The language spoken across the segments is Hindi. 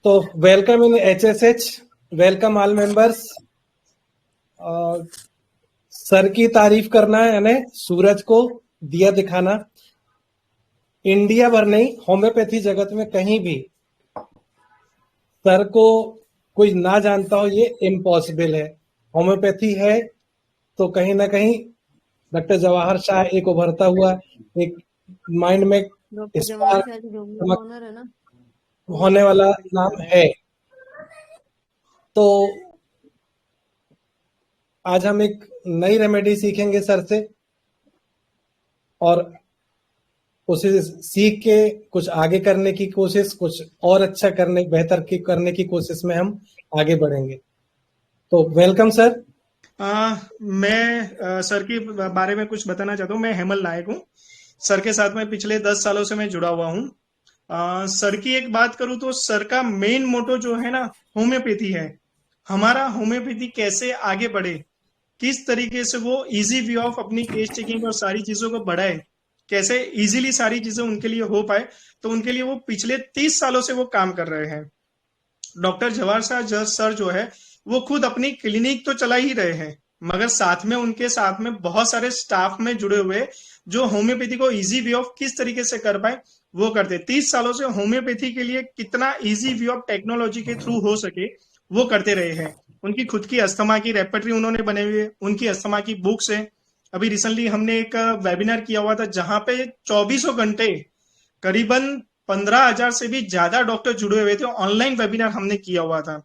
तो welcome in HSH, welcome all members. Sir की तारीफ करना है यानी सूरज को दिया दिखाना। इंडिया भर नहीं, होम्योपैथी जगत में कहीं भी सर को कोई ना जानता हो ये इम्पॉसिबल है। होम्योपैथी है तो कहीं ना कहीं डॉक्टर जवाहर शाह एक उभरता हुआ एक माइंड में डॉक्टर जवाहर स्पार्क शाह जी जो ऑनर है ना, होने वाला नाम है। तो आज हम एक नई रेमेडी सीखेंगे सर से, और उसे सीख के कुछ आगे करने की कोशिश, कुछ और अच्छा करने, बेहतर की करने की कोशिश में हम आगे बढ़ेंगे। तो वेलकम सर। मैं सर के बारे में कुछ बताना चाहता हूँ। मैं हेमल नायक हूँ। सर के साथ में पिछले 10 सालों से मैं जुड़ा हुआ हूँ। सर की एक बात करूँ तो सर का मेन मोटो जो है ना, होम्योपैथी है। हमारा होम्योपैथी कैसे आगे बढ़े, किस तरीके से वो इजी वे ऑफ अपनी केस चेकिंग और सारी चीजों को बढ़ाए, कैसे इजीली सारी चीजें उनके लिए हो पाए, तो उनके लिए वो पिछले 30 सालों से वो काम कर रहे हैं। डॉक्टर जवाहर शाह सर जो है वो खुद अपनी क्लिनिक तो चला ही रहे हैं, मगर साथ में उनके साथ में बहुत सारे स्टाफ में जुड़े हुए जो होम्योपैथी को इजी वे ऑफ किस तरीके से कर पाए वो करते। 30 सालों से होम्योपैथी के लिए कितना इजी वे ऑफ टेक्नोलॉजी के थ्रू हो सके वो करते रहे हैं। उनकी खुद की अस्थमा की रेपर्टरी उन्होंने बने हुए, उनकी अस्थमा की बुक्स है। अभी रिसेंटली हमने एक वेबिनार किया हुआ था जहां पे 24 घंटे करीबन 15,000 से भी ज्यादा डॉक्टर जुड़े हुए थे। ऑनलाइन वेबिनार हमने किया हुआ था।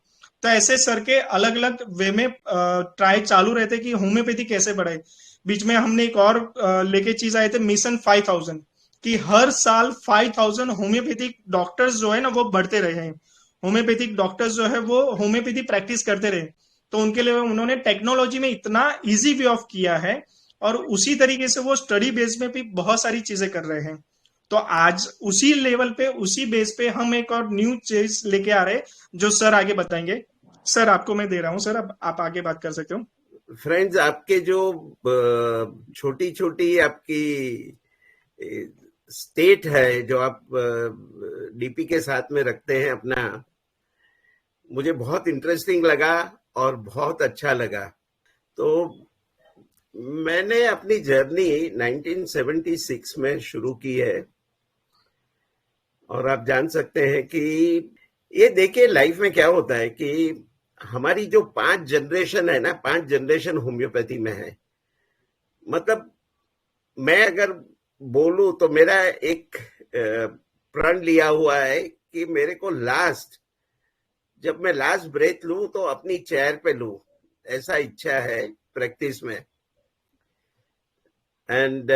तो ऐसे सर के अलग अलग वे में ट्राई चालू रहते कि होम्योपैथी कैसे बढ़े। बीच में हमने एक और लेके चीज आए थे, मिशन 5000, कि हर साल 5000 होम्योपैथिक डॉक्टर्स जो है ना वो बढ़ते रहे हैं। होम्योपैथिक डॉक्टर्स जो है वो होम्योपैथी प्रैक्टिस करते रहे। तो उनके लिए उन्होंने टेक्नोलॉजी में इतना इजी वे ऑफ किया है, और उसी तरीके से वो स्टडी बेस में भी बहुत सारी चीजें कर रहे हैं। तो आज उसी लेवल पे, उसी बेस पे हम एक और न्यू चीज लेके आ रहे हैं जो सर आगे बताएंगे। सर आपको मैं दे रहा हूं सर, अब आप आगे बात कर सकते हो। फ्रेंड्स, आपके जो छोटी छोटी आपकी स्टेट है जो आप डीपी के साथ में रखते हैं अपना, मुझे बहुत इंटरेस्टिंग लगा और बहुत अच्छा लगा। तो मैंने अपनी जर्नी 1976 में शुरू की है, और आप जान सकते हैं कि ये देखिए लाइफ में क्या होता है कि हमारी जो 5 जनरेशन है ना, 5 जनरेशन होम्योपैथी में है। मतलब मैं अगर बोलूं तो मेरा एक प्रण लिया हुआ है कि मेरे को जब मैं लास्ट ब्रेथ लूं तो अपनी चेयर पे लूं, ऐसा इच्छा है प्रैक्टिस में। And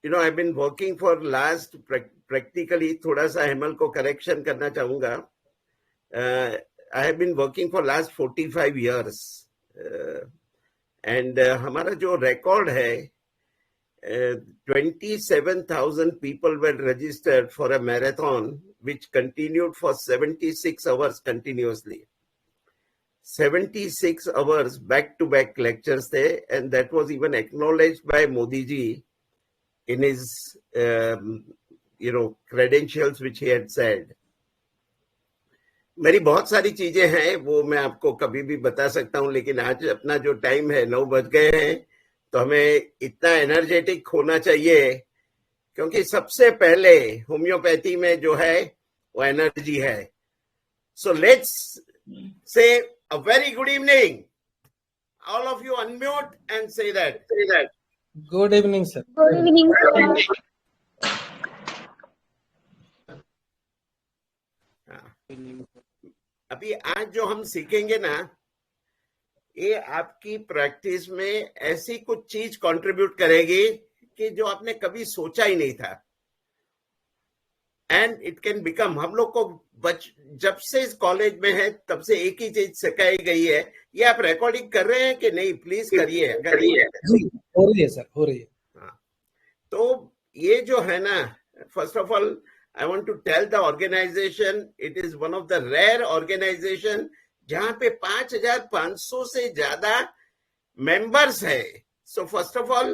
I been working for last practically, थोड़ा सा हेमल को करेक्शन करना चाहूंगा, I have been working for last 45 years, and हमारा जो रिकॉर्ड है, 27,000 people were registered for a marathon which continued for 76 hours continuously. 76 hours back to back lectures थे, and that was even acknowledged by Modi ji in his credentials which he had said. मेरी बहुत सारी चीजें हैं, वो मैं आपको कभी भी बता सकता हूं, लेकिन आज अपना जो टाइम है 9 बज गए हैं, तो हमें इतना एनर्जेटिक होना चाहिए, क्योंकि सबसे पहले होम्योपैथी में जो है वो एनर्जी है। So let's say a very good evening. All of you unmute and say that. Good evening sir. Good evening sir. अभी आज जो हम सीखेंगे ना, ये आपकी प्रैक्टिस में ऐसी कुछ चीज कंट्रीब्यूट करेगी कि जो आपने कभी सोचा ही नहीं था। एंड इट कैन बिकम, हम लोग को जब से इस कॉलेज में है तब से एक ही चीज सिखाई गई है। ये आप रिकॉर्डिंग कर रहे हैं कि नहीं? प्लीज करिए। हो रही है सर, हो रही है। हाँ, तो ये जो है ना, first of all I want to tell the organization, it is one of the rare organization जहां पे 5,500 से ज्यादा members है। So first of all,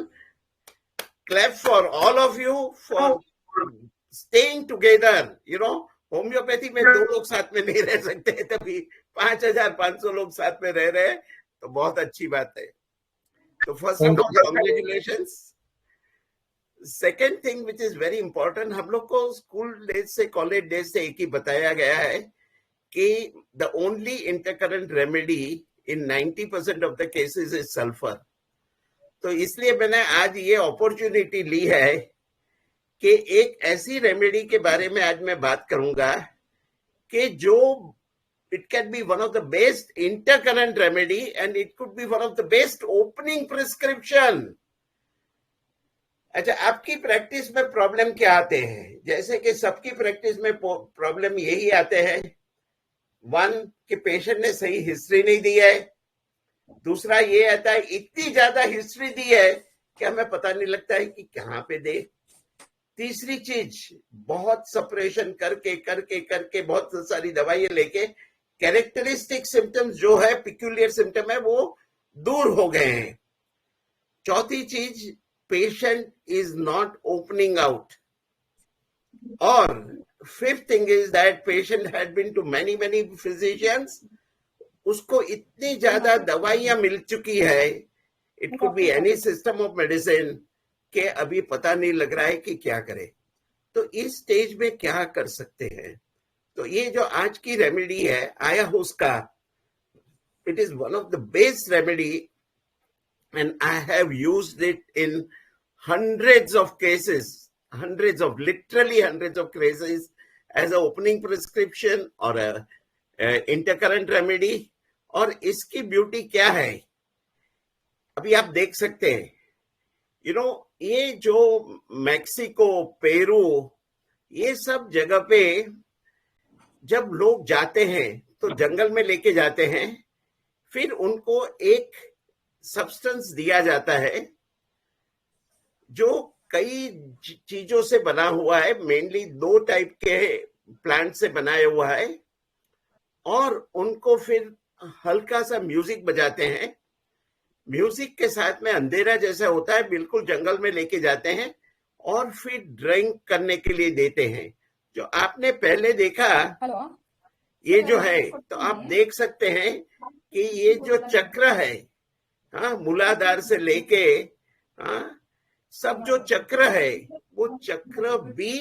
clap for all of you for staying together, homeopathy में 2 लोग साथ में नहीं रह सकते, तभी 5,500 लोग साथ में रह रहे हैं, तो बहुत अच्छी बात है। तो first of all congratulations. Second thing which is very important, हम लोग को स्कूल डेज से कॉलेज डेज से एक ही बताया गया है कि the only intercurrent remedy in 90% of the cases is sulphur. तो इसलिए मैंने आज ये अपॉर्चुनिटी ली है कि एक ऐसी रेमेडी के बारे में आज मैं बात करूंगा कि जो it can be one of the best intercurrent remedy and it could be one of the best opening prescription। अच्छा, आपकी प्रैक्टिस में प्रॉब्लम क्या आते हैं? जैसे कि सबकी प्रैक्टिस में प्रॉब्लम यही आते हैं, वन कि पेशेंट ने सही हिस्ट्री नहीं दी है, दूसरा ये आता है इतनी ज्यादा हिस्ट्री दी है कि हमें पता नहीं लगता है कि कहाँ पे दे, तीसरी चीज बहुत सपरेशन करके करके करके बहुत सारी दवाइयां लेके कैरेक्टरिस्टिक सिम्टम्स जो है, पिक्यूलियर सिम्टम है, वो दूर हो गए हैं। चौथी चीज, patient is not opening out. और fifth thing is that patient had been to many many physicians, उसको इतनी ज्यादा दवाइयां मिल चुकी है, it could be any system of medicine, के अभी पता नहीं लग रहा है कि क्या करे। तो इस स्टेज में क्या कर सकते हैं? तो ये जो आज की रेमेडी है ayahuasca, it is one of the best remedy and I have used it in hundreds of cases, literally hundreds of cases as a opening prescription or a intercurrent remedy। और इसकी ब्यूटी क्या है, अभी आप देख सकते हैं, ये जो मैक्सिको, पेरू, ये सब जगह पे जब लोग जाते हैं तो जंगल में लेके जाते हैं, फिर उनको एक सब्सटेंस दिया जाता है जो कई चीजों से बना हुआ है, मेनली 2 टाइप के प्लांट से बनाया हुआ है, और उनको फिर हल्का सा म्यूजिक बजाते हैं। म्यूजिक के साथ में अंधेरा जैसा होता है, बिल्कुल जंगल में लेके जाते हैं और फिर ड्रिंक करने के लिए देते हैं। जो आपने पहले देखा ये जो है, तो आप देख सकते हैं कि ये जो चक्र है, हाँ, मूलाधार से लेके, हाँ, सब जो चक्र है वो चक्र भी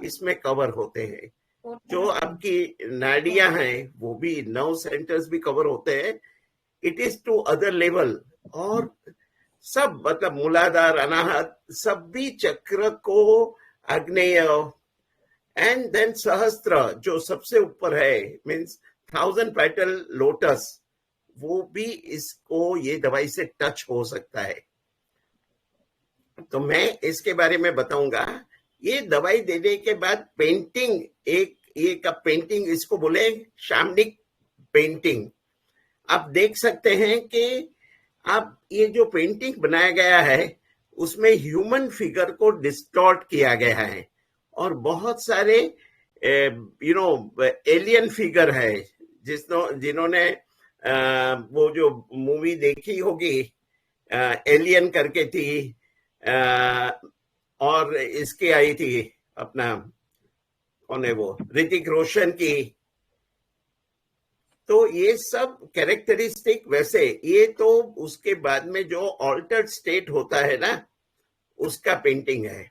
इसमें कवर होते हैं। जो आपकी नाड़ियां हैं वो भी, नर्व सेंटर्स भी कवर होते हैं। It is to other level, और सब मतलब मूलाधार, अनाहत, सब भी चक्र को, आग्नेय एंड देन सहस्त्र जो सबसे ऊपर है, मीन्स 1000 पेटल लोटस, वो भी इसको ये दवाई से टच हो सकता है। तो मैं इसके बारे में बताऊंगा। ये दवाई देने के बाद पेंटिंग, एक ये का पेंटिंग, इसको बोले शामनिक पेंटिंग। आप देख सकते हैं कि आप ये जो पेंटिंग बनाया गया है उसमें ह्यूमन फिगर को डिस्टॉर्ट किया गया है, और बहुत सारे एलियन फिगर है, जिन्होंने वो जो मूवी देखी होगी, एलियन करके थी, और इसकी आई थी अपना, कौन है वो, ऋतिक रोशन की। तो ये सब कैरेक्टरिस्टिक, वैसे ये तो उसके बाद में जो ऑल्टर्ड स्टेट होता है ना, उसका पेंटिंग है।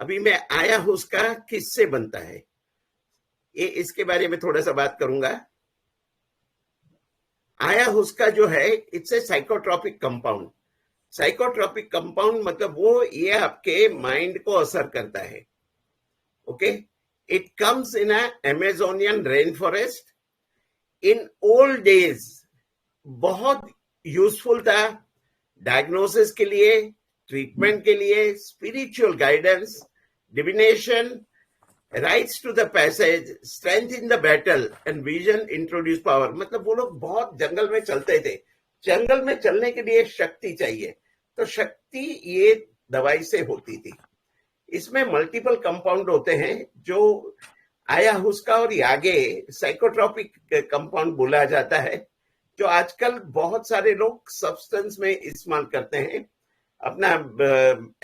अभी मैं ayahuasca किससे बनता है, ये इसके बारे में थोड़ा सा बात करूंगा। ayahuasca जो है, it's a psychotropic compound. Psychotropic compound मतलब वो ये आपके माइंड को असर करता है। Okay, it comes in a Amazonian rain forest. In old days बहुत यूजफुल था, डायग्नोसिस के लिए, ट्रीटमेंट के लिए, spiritual guidance, divination, rites to the passage, strength in the battle and vision introduce power. मतलब वो लोग बहुत जंगल में चलते थे, जंगल में चलने के लिए शक्ति चाहिए, तो शक्ति ये दवाई से होती थी। इसमें मल्टीपल कंपाउंड होते हैं जो ayahuasca और आगे साइकोट्रॉपिक कंपाउंड बोला जाता है, जो आजकल बहुत सारे लोग सब्सटेंस में इस्तेमाल करते हैं, अपना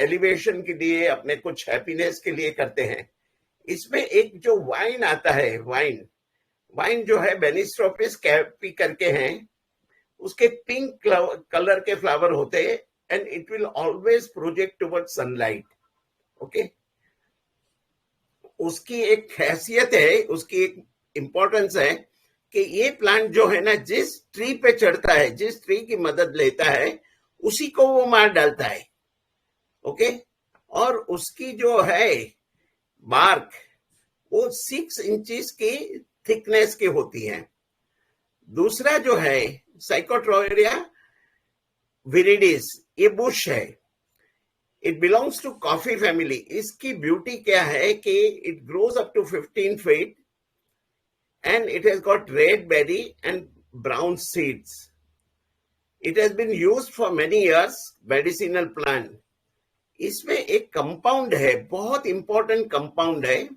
एलिवेशन के लिए, अपने कुछ हैप्पीनेस के लिए करते हैं। इसमें एक जो वाइन आता है, वाइन जो है बेनिस्ट्रोपिस कैपी करके हैं, उसके पिंक कलर के फ्लावर होते हैं and it will always project toward sunlight. Okay, उसकी एक हैसियत है, उसकी एक इंपॉर्टेंस है कि ये प्लांट जो है ना, जिस ट्री पे चढ़ता है, जिस ट्री की मदद लेता है, उसी को वो मार डालता है। ओके, और उसकी जो है बार्क वो 6 इंचेस की थिकनेस की होती है। दूसरा जो है साइकोट्रोएरिया विरिडिस, ये बुश है, it belongs to coffee family. इसकी ब्यूटी क्या है कि it grows up to 15 feet and it has got red berry and brown seeds. It has been used for many years, medicinal plant. इसमें एक कंपाउंड है, बहुत इंपॉर्टेंट कंपाउंड है,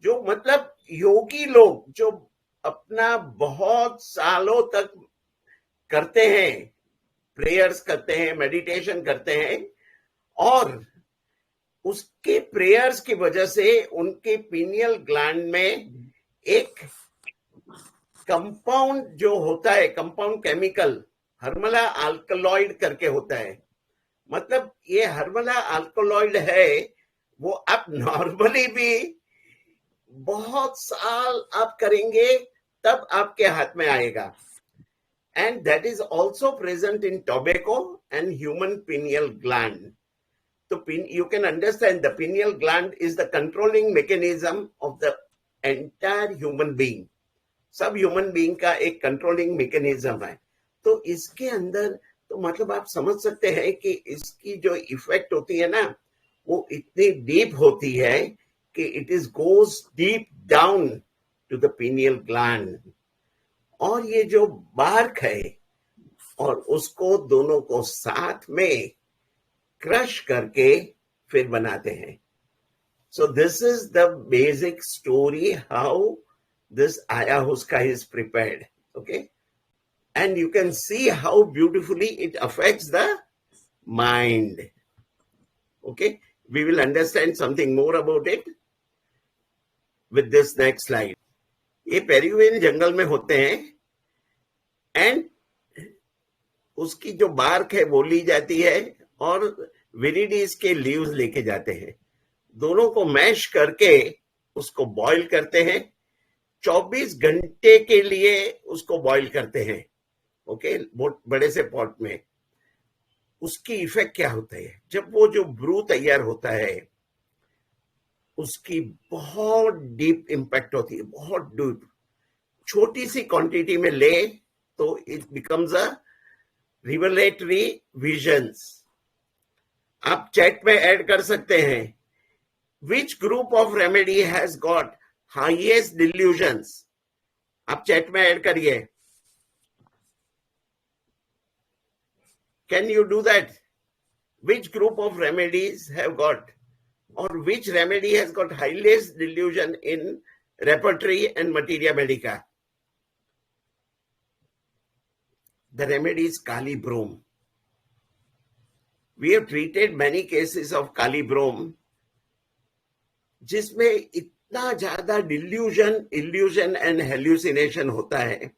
जो मतलब योगी लोग जो अपना बहुत सालों तक करते हैं, प्रेयर्स करते हैं, मेडिटेशन करते हैं, और उसके प्रेयर्स की वजह से उनके पीनियल ग्लैंड में एक कंपाउंड जो होता है, कंपाउंड केमिकल हर्मला अल्कलॉइड करके होता है। मतलब ये हर्मला अल्कलॉइड है, वो आप नॉर्मली भी बहुत साल आप करेंगे तब आपके हाथ में आएगा। And that is also present in tobacco and human pineal gland. तो you can understand the pineal gland is the controlling mechanism of the entire human being. सब ह्यूमन बीइंग का एक कंट्रोलिंग मैकेनिज्म है। तो इसके अंदर तो मतलब आप समझ सकते हैं कि इसकी जो इफेक्ट होती है ना, वो इतनी डीप होती है कि it is goes deep down to the pineal gland. और ये जो बार्क है, और उसको दोनों को साथ में क्रश करके फिर बनाते हैं। So this is the basic story how this ayahuasca is prepared. Okay, and you can see how beautifully it affects the mind. Okay, we will understand something more about it with this next slide. ये पेरुवियन जंगल में होते हैं, एंड उसकी जो बार्क है वो ली जाती है और विरिडीज के लीव्स लेके जाते हैं, दोनों को मैश करके उसको बॉईल करते हैं, 24 घंटे के लिए उसको बॉईल करते हैं। ओके, बड़े से पॉट में। उसकी इफेक्ट क्या होता है, जब वो जो ब्रू तैयार होता है उसकी बहुत डीप इंपैक्ट होती है, बहुत डीप। छोटी सी क्वांटिटी में ले तो it becomes a revelatory visions. आप चैट में ऐड कर सकते हैं, which group of remedy has got highest delusions. आप चैट में ऐड करिए, can you do that? Which group of remedies have got, और which remedy has got highest delusion in repertory and materia medica? The remedy is Kali Broom. We have treated many cases of Kali Broom, जिसमें इतना ज्यादा illusion and hallucination होता है,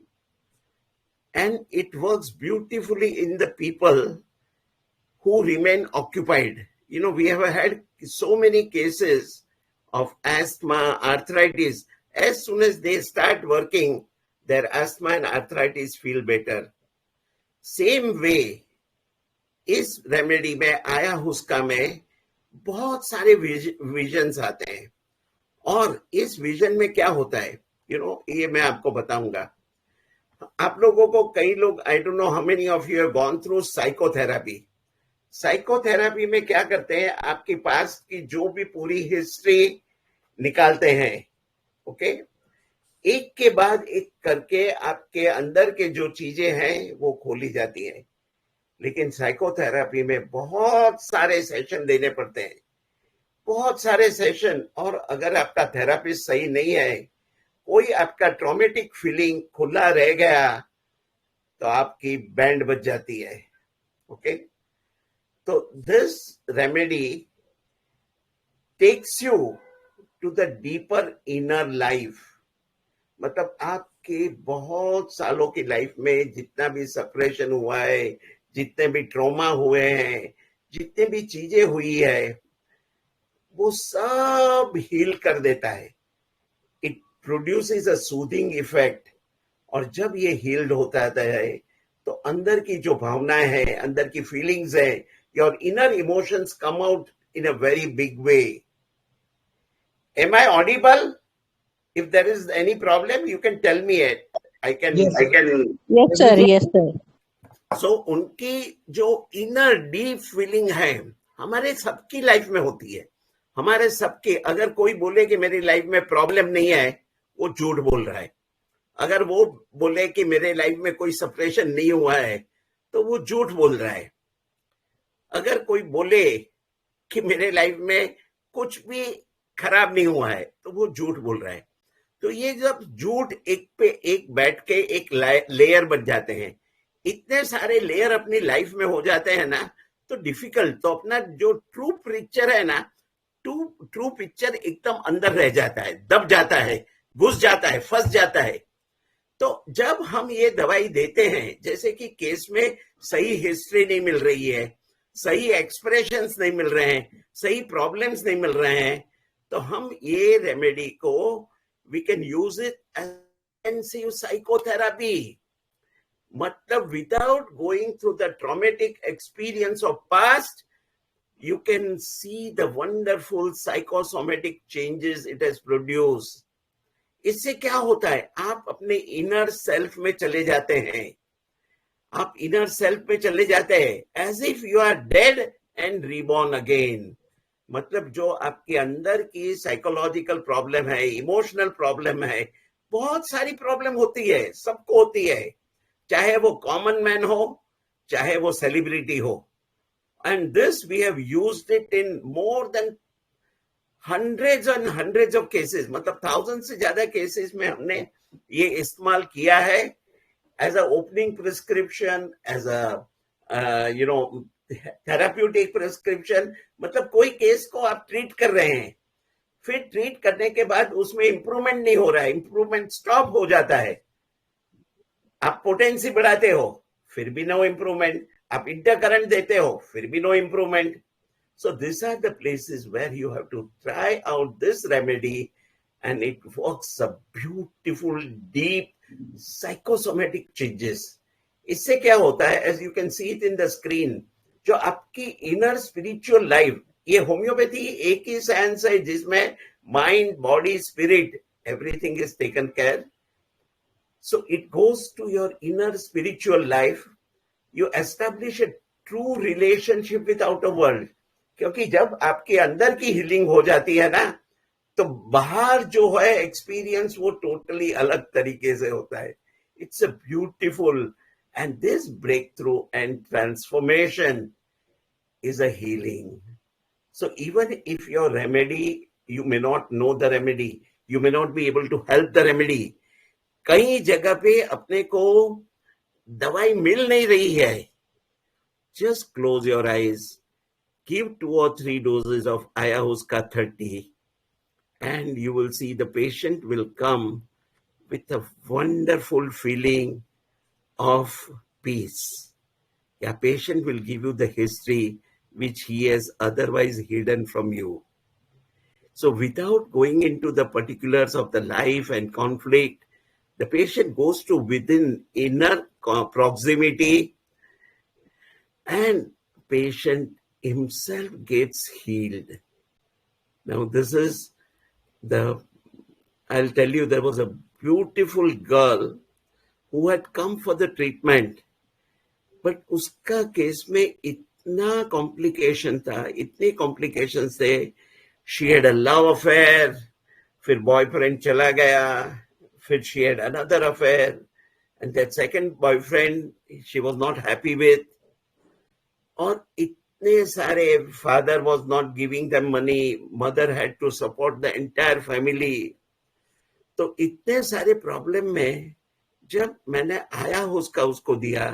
and it works beautifully in the people who remain occupied. You know, we have had so many cases of asthma, arthritis. As soon as they start working, their asthma and arthritis feel better. Same way इस रेमेडी में, ayahuasca में बहुत सारे विजन्स आते हैं, और इस विजन में क्या होता है, ये मैं आपको बताऊंगा। आप लोगों को, कई लोग, I don't know how many of you have gone through psychotherapy. Psychotherapy में क्या करते हैं, आपके पास की जो भी पूरी हिस्ट्री निकालते हैं, ओके, एक के बाद एक करके आपके अंदर के जो चीजें हैं वो खोली जाती हैं। लेकिन साइकोथेरेपी में बहुत सारे सेशन देने पड़ते हैं, बहुत सारे सेशन, और अगर आपका थेरेपिस्ट सही नहीं है, कोई आपका ट्रॉमेटिक फीलिंग खुला रह गया, तो आपकी बैंड बज जाती है। ओके, तो this remedy takes you to the deeper inner life. मतलब आपके बहुत सालों की लाइफ में जितना भी सप्रेशन हुआ है, जितने भी ट्रॉमा हुए हैं, जितने भी चीजें हुई है, वो सब हील कर देता है. It produces a soothing effect. और जब ये हील्ड होता है तो अंदर की जो भावनाएं हैं, अंदर की फीलिंग्स है, your inner emotions come out in a very big way. Am I audible? If there is any problem, you can tell me it. I can. Yes, Yes, sir. Yes, sir. So उनकी जो इनर डीप फीलिंग है हमारे सबकी लाइफ में होती है. हमारे सबके. अगर कोई बोले कि मेरी लाइफ में प्रॉब्लम नहीं है, वो झूठ बोल रहा है. अगर वो बोले कि मेरे लाइफ में कोई सप्रेशन नहीं हुआ है, तो वो झूठ बोल रहा है. अगर कोई बोले कि मेरे लाइफ में कुछ भी खराब नहीं हुआ है, तो वो झूठ बोल रहा है. तो ये जब झूठ एक पे एक बैठ के एक लेयर बन जाते हैं, इतने सारे लेयर अपनी लाइफ में हो जाते हैं ना, तो डिफिकल्ट. तो अपना जो ट्रू पिक्चर है ना, ट्रू पिक्चर एकदम अंदर रह जाता है, दब जाता है, घुस जाता है, फंस जाता है. तो जब हम ये दवाई देते हैं, जैसे कि केस में सही हिस्ट्री नहीं मिल रही है, सही एक्सप्रेशंस नहीं मिल रहे हैं, सही प्रॉब्लम्स नहीं मिल रहे हैं, तो हम ये रेमेडी को we can use it as intensive psychotherapy. मतलब without going through the traumatic experience of past, you can see the wonderful psychosomatic changes it has produced. इससे क्या होता है? आप अपने इनर सेल्फ में चले जाते हैं. आप इनर सेल्फ में चले जाते हैं as if you are dead and reborn again. मतलब जो आपके अंदर की साइकोलॉजिकल प्रॉब्लम है, इमोशनल प्रॉब्लम है, बहुत सारी प्रॉब्लम होती है, सबको होती है, चाहे वो कॉमन मैन हो, चाहे वो सेलिब्रिटी हो. And this we have used it in more than hundreds and hundreds of cases. मतलब 1000 से ज्यादा केसेस में हमने ये इस्तेमाल किया है as a opening prescription, as a therapeutic prescription. मतलब कोई केस को आप ट्रीट कर रहे हैं, फिर ट्रीट करने के बाद उसमें इंप्रूवमेंट नहीं हो रहा है, इंप्रूवमेंट स्टॉप हो जाता है. आप पोटेंसी बढ़ाते हो, फिर भी नो इंप्रूवमेंट. आप इंटरकरेंट देते हो, फिर भी no improvement. So these are the places where you have to try out this remedy, and it works a beautiful, deep psychosomatic changes. इससे क्या होता है? As you can see it in the screen, जो आपकी इनर स्पिरिचुअल लाइफ, ये होम्योपैथी एक ही साइंस है जिसमें mind, body, spirit, everything is taken care. So it goes to your inner spiritual life. You establish a true relationship with outer world. क्योंकि जब आपके अंदर की हीलिंग हो जाती है ना, तो बाहर जो है एक्सपीरियंस वो टोटली अलग तरीके से होता है. It's a beautiful, and this break through and transformation is a healing. So even if your remedy, you may not know the remedy, you may not be able to help the remedy. कई जगह पे अपने को दवाई मिल नहीं रही है. Just close your eyes. Give 2 or 3 doses of ayahuasca 30, and you will see the patient will come with a wonderful feeling of peace. Your patient will give you the history which he has otherwise hidden from you. So without going into the particulars of the life and conflict, the patient goes to within inner proximity, and patient himself gets healed. Now this is I'll tell you, there was a beautiful girl who had come for the treatment, but उसका केस में इतना कॉम्प्लिकेशन था, इतने कॉम्प्लिकेशंस थे. She had a love affair, फिर बॉयफ्रेंड चला गया, फिर she had another affair, and that second boyfriend she was not happy with. और इतने सारे, father was not giving them money, mother had to support the entire family. तो इतने सारे प्रॉब्लम में जब मैंने आया उसको दिया,